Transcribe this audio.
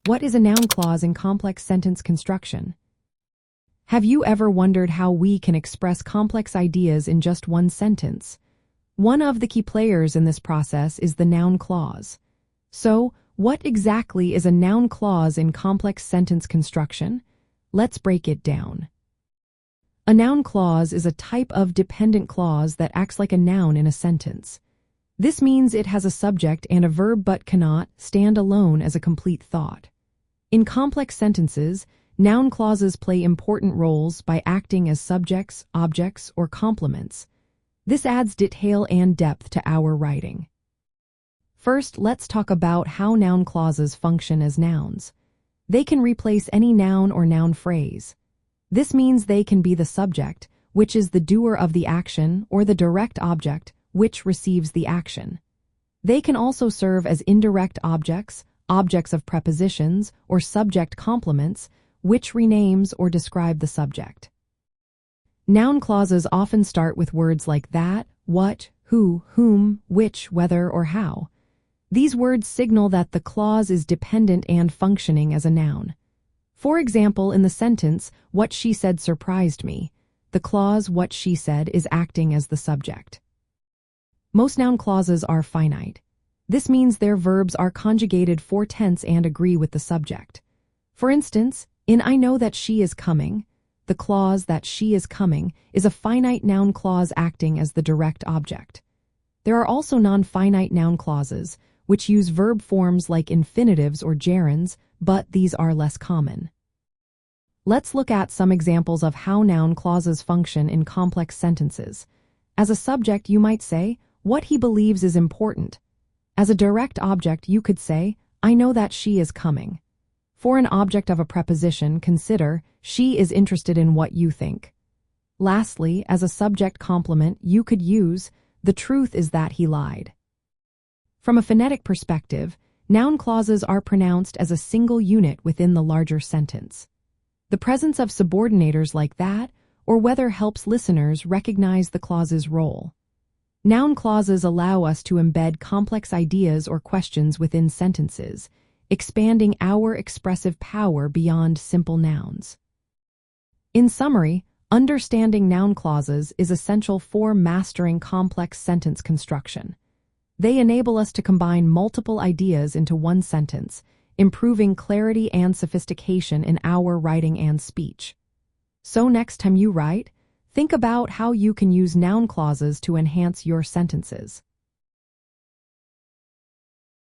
What is a noun clause in complex sentence construction? Have you ever wondered how we can express complex ideas in just one sentence? One of the key players in this process is the noun clause. So, what exactly is a noun clause in complex sentence construction? Let's break it down. A noun clause is a type of dependent clause that acts like a noun in a sentence. This means it has a subject and a verb but cannot stand alone as a complete thought. In complex sentences, noun clauses play important roles by acting as subjects, objects, or complements. This adds detail and depth to our writing. First, let's talk about how noun clauses function as nouns. They can replace any noun or noun phrase. This means they can be the subject, which is the doer of the action, or the direct object, which receives the action. They can also serve as indirect objects, objects of prepositions, or subject complements, which renames or describe the subject. Noun clauses often start with words like that, what, who, whom, which, whether, or how. These words signal that the clause is dependent and functioning as a noun. For example, in the sentence, what she said surprised me, the clause what she said is acting as the subject. Most noun clauses are finite. This means their verbs are conjugated for tense and agree with the subject. For instance, in I know that she is coming, the clause that she is coming is a finite noun clause acting as the direct object. There are also non-finite noun clauses, which use verb forms like infinitives or gerunds, but these are less common. Let's look at some examples of how noun clauses function in complex sentences. As a subject, you might say, what he believes is important. As a direct object, you could say, I know that she is coming. For an object of a preposition, consider, she is interested in what you think. Lastly, as a subject complement, you could use, the truth is that he lied. From a phonetic perspective, noun clauses are pronounced as a single unit within the larger sentence. The presence of subordinators like that or whether helps listeners recognize the clause's role. Noun clauses allow us to embed complex ideas or questions within sentences, expanding our expressive power beyond simple nouns. In summary, understanding noun clauses is essential for mastering complex sentence construction. They enable us to combine multiple ideas into one sentence, improving clarity and sophistication in our writing and speech. So next time you write, think about how you can use noun clauses to enhance your sentences.